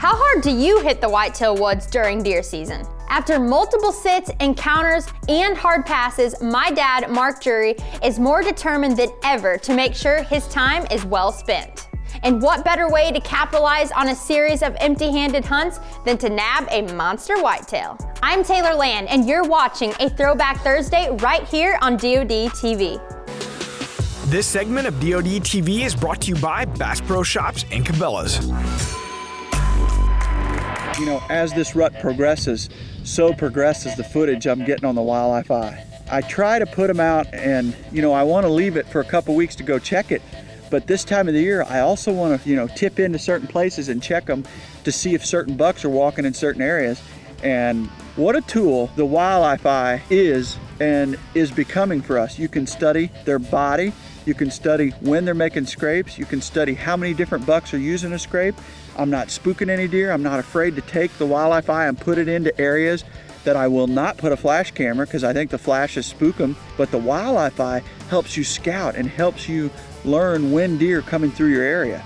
How hard do you hit the whitetail woods during deer season? After multiple sits, encounters, and hard passes, my dad, Mark Drury, is more determined than ever to make sure his time is well spent. And what better way to capitalize on a series of empty-handed hunts than to nab a monster whitetail? I'm Taylor Land, and you're watching a Throwback Thursday right here on DoD TV. This segment of DoD TV is brought to you by Bass Pro Shops and Cabela's. You know, as this rut progresses, so progresses the footage I'm getting on the Wildlife Eye. I try to put them out and, I want to leave it for a couple weeks to go check it. But this time of the year, I also want to, tip into certain places and check them to see if certain bucks are walking in certain areas. And what a tool the Wildlife Eye is and is becoming for us. You can study their body. You can study when they're making scrapes. You can study how many different bucks are using a scrape. I'm not spooking any deer. I'm not afraid to take the Wildlife Eye and put it into areas that I will not put a flash camera because I think the flashes spook them. But the Wildlife Eye helps you scout and helps you learn when deer are coming through your area.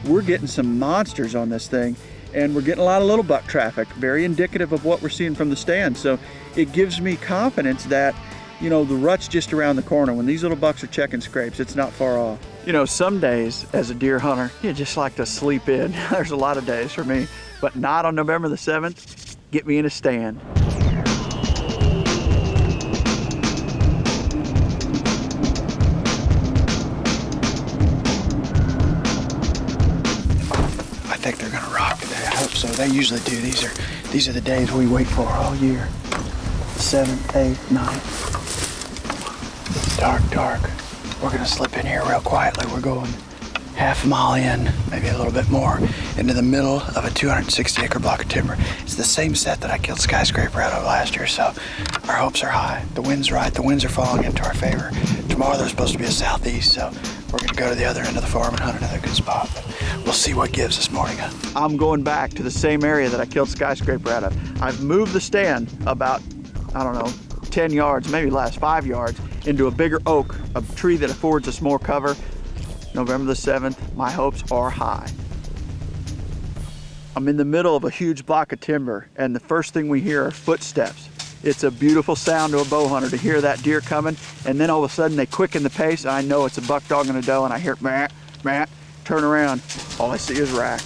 We're getting some monsters on this thing, and we're getting a lot of little buck traffic, very indicative of what we're seeing from the stand. So it gives me confidence that the rut's just around the corner. When these little bucks are checking scrapes, it's not far off. Some days as a deer hunter, you just like to sleep in. There's a lot of days for me, but not on November the 7th. Get me in a stand. I think they're gonna rock today. I hope so. They usually do. These are the days we wait for all year. 7th, 8th, 9th. Dark. We're gonna slip in here real quietly. We're going half a mile in, maybe a little bit more, into the middle of a 260-acre block of timber. It's the same set that I killed skyscraper out of last year, so our hopes are high. The wind's right. The winds are falling into our favor. Tomorrow there's supposed to be a southeast, so we're gonna go to the other end of the farm and hunt another good spot. But we'll see what gives this morning. I'm going back to the same area that I killed skyscraper out of. I've moved the stand about, 10 yards, maybe less, 5 yards, into a bigger oak, a tree that affords us more cover. November the 7th, my hopes are high. I'm in the middle of a huge block of timber, and the first thing we hear are footsteps. It's a beautiful sound to a bow hunter to hear that deer coming, and then all of a sudden they quicken the pace, and I know it's a buck dog and a doe, and I hear meh, meh, turn around, all I see is rack.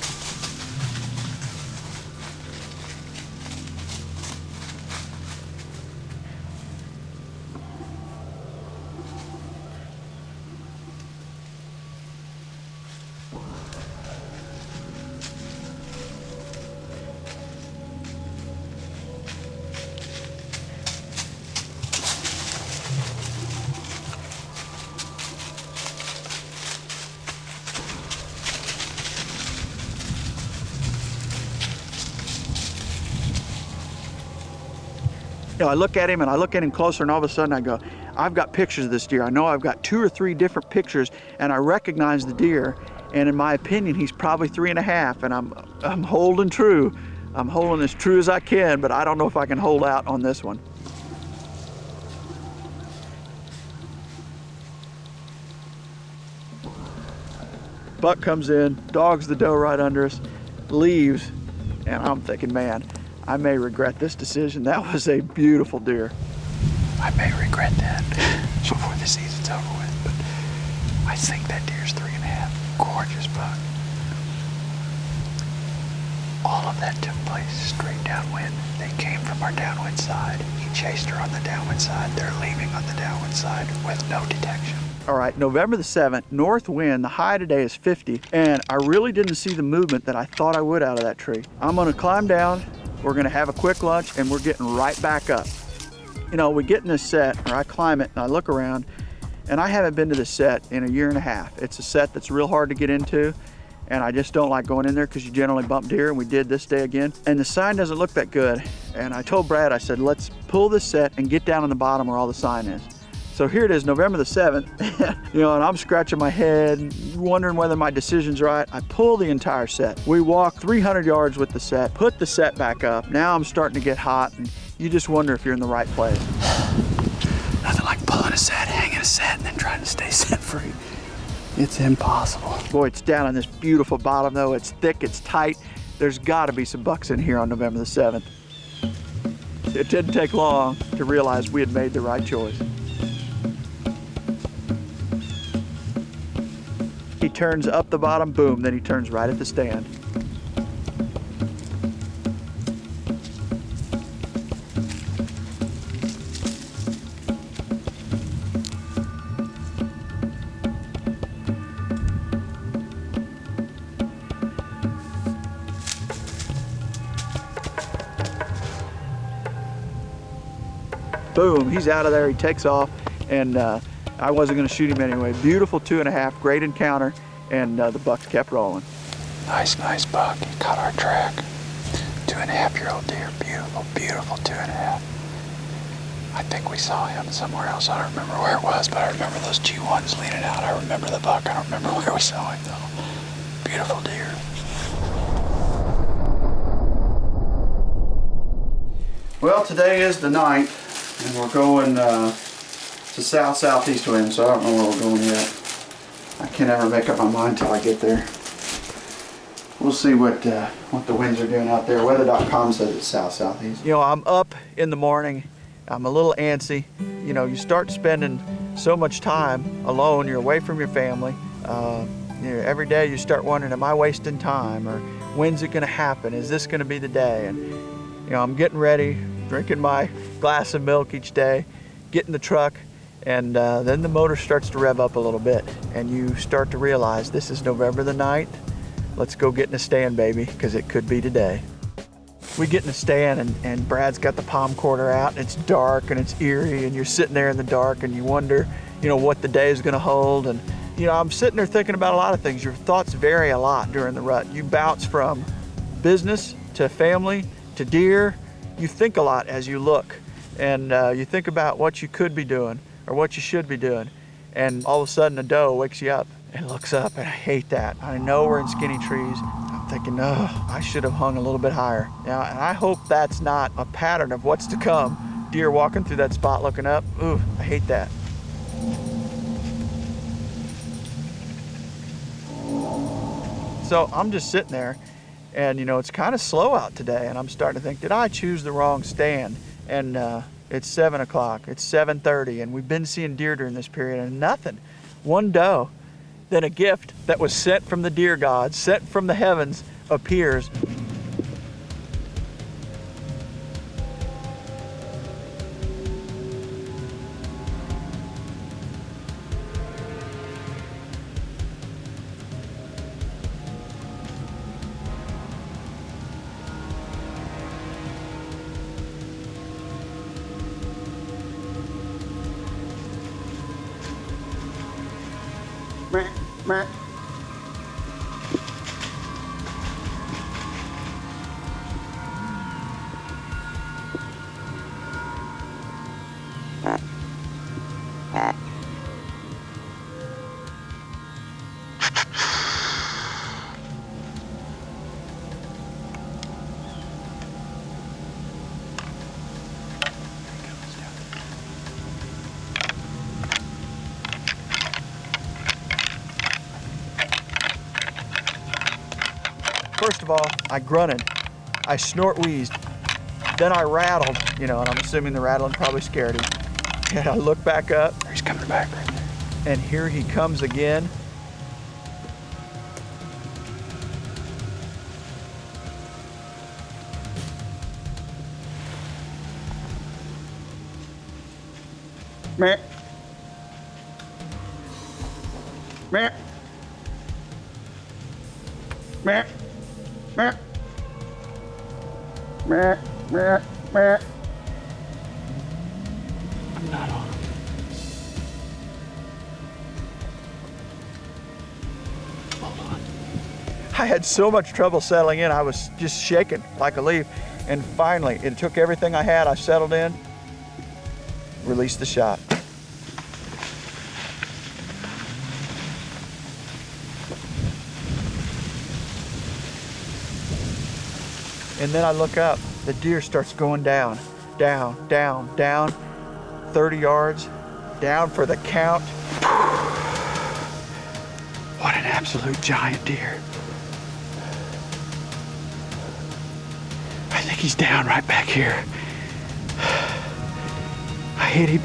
I look at him and I look at him closer, and all of a sudden I go, I've got pictures of this deer. I know I've got 2 or 3 different pictures, and I recognize the deer. And in my opinion, he's probably 3.5, and I'm holding true. I'm holding as true as I can, but I don't know if I can hold out on this one. Buck comes in, dogs the doe right under us, leaves, and I'm thinking, man, I may regret this decision. That was a beautiful deer. I may regret that before the season's over with, but I think that deer's 3.5. Gorgeous buck. All of that took place straight downwind. They came from our downwind side. He chased her on the downwind side. They're leaving on the downwind side with no detection. All right, November the 7th, north wind, the high today is 50, and I really didn't see the movement that I thought I would out of that tree. I'm gonna climb down, we're gonna have a quick lunch, and we're getting right back up. We get in this set, or I climb it, and I look around, and I haven't been to this set in 1.5 years. It's a set that's real hard to get into, and I just don't like going in there because you generally bump deer, and we did this day again. And the sign doesn't look that good. And I told Brad, I said, let's pull this set and get down on the bottom where all the sign is. So here it is, November the 7th, and I'm scratching my head, wondering whether my decision's right. I pull the entire set. We walk 300 yards with the set, put the set back up. Now I'm starting to get hot, and you just wonder if you're in the right place. Nothing like pulling a set, hanging a set, and then trying to stay set free. It's impossible. Boy, it's down on this beautiful bottom though. It's thick, it's tight, There's gotta be some bucks in here on November the 7th. It didn't take long to realize we had made the right choice. He turns up the bottom, boom, then he turns right at the stand. Boom, he's out of there, he takes off, and I wasn't gonna shoot him anyway. Beautiful 2.5, great encounter, and the buck kept rolling. Nice buck, he caught our track. 2.5-year-old deer, beautiful, beautiful 2.5. I think we saw him somewhere else, I don't remember where it was, but I remember those G1s leaning out. I remember the buck, I don't remember where we saw him though. Beautiful deer. Well, today is the 9th. And we're going to south-southeast wind, so I don't know where we're going yet. I can't ever make up my mind till I get there. We'll see what the winds are doing out there. Weather.com says it's south-southeast. You know, I'm up in the morning. I'm a little antsy. You know, you start spending so much time alone. You're away from your family. You know, every day you start wondering, am I wasting time? Or when's it going to happen? Is this going to be the day? And you know, I'm getting ready, drinking my glass of milk each day, get in the truck, and then the motor starts to rev up a little bit, and you start to realize this is November the 9th. Let's go get in a stand, baby, because it could be today. We get in a stand, and Brad's got the palm quarter out, and it's dark and it's eerie, and you're sitting there in the dark, and you wonder, you know, what the day is going to hold. And you know, I'm sitting there thinking about a lot of things. Your thoughts vary a lot during the rut. You bounce from business to family to deer. You think a lot as you look, and you think about what you could be doing or what you should be doing, and all of a sudden a doe wakes you up and looks up, and I hate that. I know we're in skinny trees. I'm thinking, oh, I should have hung a little bit higher. Now, and I hope that's not a pattern of what's to come. Deer walking through that spot looking up, ooh, I hate that. So I'm just sitting there, and you know, it's kind of slow out today, and I'm starting to think, did I choose the wrong stand? And it's 7 o'clock, it's 7:30, and we've been seeing deer during this period, and nothing. One doe. Then a gift that was sent from the deer gods, sent from the heavens, appears. First of all, I grunted, I snort wheezed, then I rattled, you know, and I'm assuming the rattling probably scared him. And I look back up. He's coming back right there. And here he comes again. Meh. Meh. Meh. Meh. Meh. Meh. Meh. I'm not on him. Hold on. I had so much trouble settling in. I was just shaking like a leaf. And finally, it took everything I had. I settled in, released the shot. And then I look up, the deer starts going down, down, down, down, 30 yards, down for the count. What an absolute giant deer. think he's down right back here. I hit him,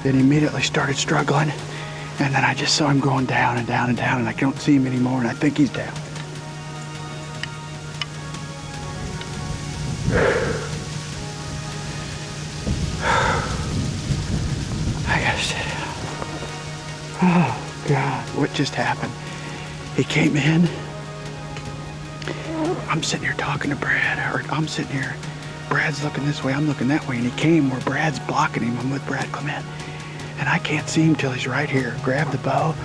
then he immediately started struggling, and then I just saw him going down and down and down, and I don't see him anymore, and I think he's down. I gotta sit down. Oh God, what just happened? He came in. I'm sitting here talking to Brad, or I'm sitting here. Brad's looking this way, I'm looking that way, and he came where Brad's blocking him. I'm with Brad Clement, and I can't see him till he's right here. Grab the bow,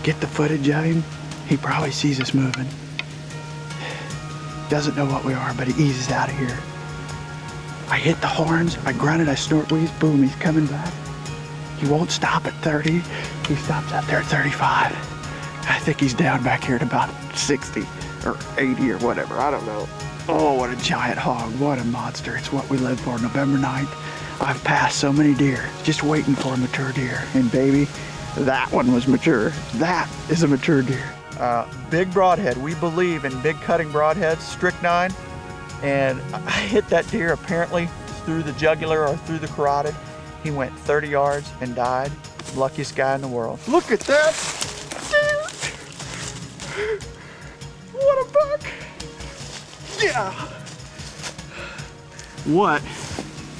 get the footage of him. He probably sees us moving. Doesn't know what we are, but he eases out of here. I hit the horns, I grunted, I snort wheeze, boom, he's coming back. He won't stop at 30. He stops out there at 35. I think he's down back here at about 60 or 80 or whatever, I don't know. Oh, what a giant hog, what a monster. It's what we live for. November 9th, I've passed so many deer, just waiting for a mature deer. And baby, that one was mature. That is a mature deer. Big broadhead, we believe in big cutting broadheads, strychnine. And I hit that deer apparently through the jugular or through the carotid. He went 30 yards and died. Luckiest guy in the world. Look at that deer. What a buck. Yeah. What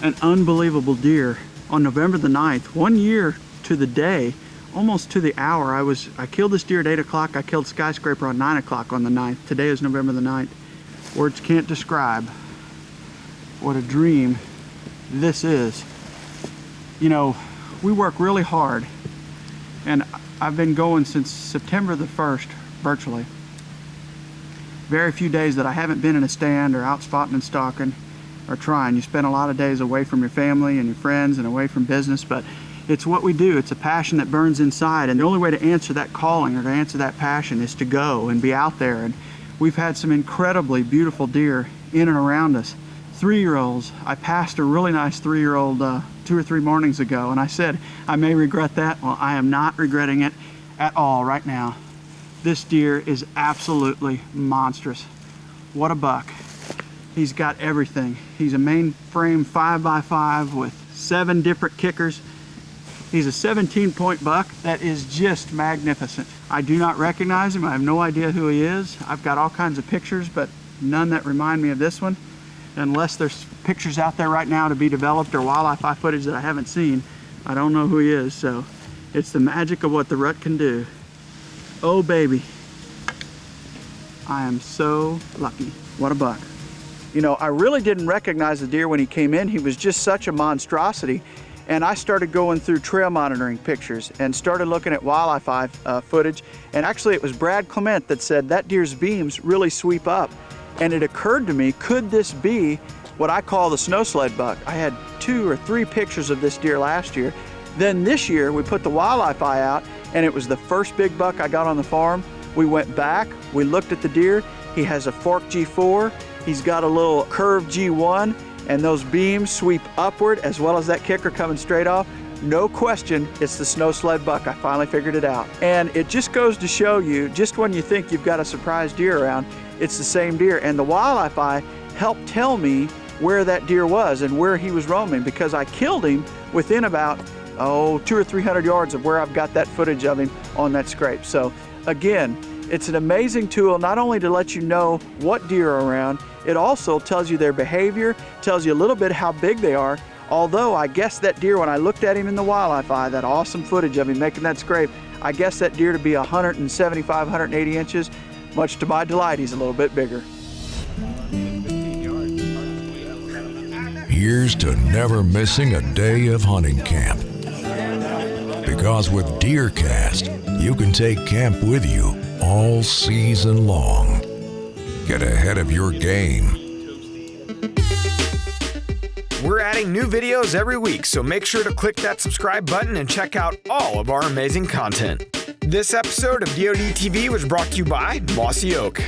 an unbelievable deer. On November the 9th, 1 year to the day, almost to the hour, I killed this deer at 8 o'clock. I killed Skyscraper on 9 o'clock on the 9th. Today is November the 9th. Words can't describe what a dream this is. You know, we work really hard, and I've been going since September the 1st, virtually. Very few days that I haven't been in a stand or out spotting and stalking or trying. You spend a lot of days away from your family and your friends and away from business, but it's what we do. It's a passion that burns inside, and the only way to answer that calling or to answer that passion is to go and be out there. And we've had some incredibly beautiful deer in and around us. 3-year-olds. I passed a really nice 3-year-old 2 or 3 mornings ago, and I said, I may regret that. Well, I am not regretting it at all right now. This deer is absolutely monstrous. What a buck. He's got everything. He's a mainframe 5x5 with 7 different kickers. He's a 17-point buck that is just magnificent. I do not recognize him. I have no idea who he is. I've got all kinds of pictures, but none that remind me of this one. Unless there's pictures out there right now to be developed or wildlife eye footage that I haven't seen, I don't know who he is. So it's the magic of what the rut can do. Oh baby, I am so lucky. What a buck. You know, I really didn't recognize the deer when he came in. He was just such a monstrosity. And I started going through trail monitoring pictures and started looking at wildlife eye footage. And actually it was Brad Clement that said that deer's beams really sweep up. And it occurred to me, could this be what I call the snow sled buck? I had 2 or 3 pictures of this deer last year. Then this year we put the wildlife eye out, and it was the first big buck I got on the farm. We went back, we looked at the deer. He has a fork G4, he's got a little curved G1, and those beams sweep upward as well as that kicker coming straight off. No question, it's the snow sled buck. I finally figured it out. And it just goes to show you, just when you think you've got a surprise deer around, it's the same deer. And the wildlife eye helped tell me where that deer was and where he was roaming, because I killed him within about 200 or 300 yards of where I've got that footage of him on that scrape. So again, it's an amazing tool, not only to let you know what deer are around, it also tells you their behavior, tells you a little bit how big they are. Although I guessed that deer, when I looked at him in the wildlife eye, that awesome footage of him making that scrape, I guessed that deer to be 175, 180 inches. Much to my delight, he's a little bit bigger. Here's to never missing a day of hunting camp. Because with DeerCast, you can take camp with you all season long. Get ahead of your game. We're adding new videos every week, so make sure to click that subscribe button and check out all of our amazing content. This episode of DoD TV was brought to you by Mossy Oak.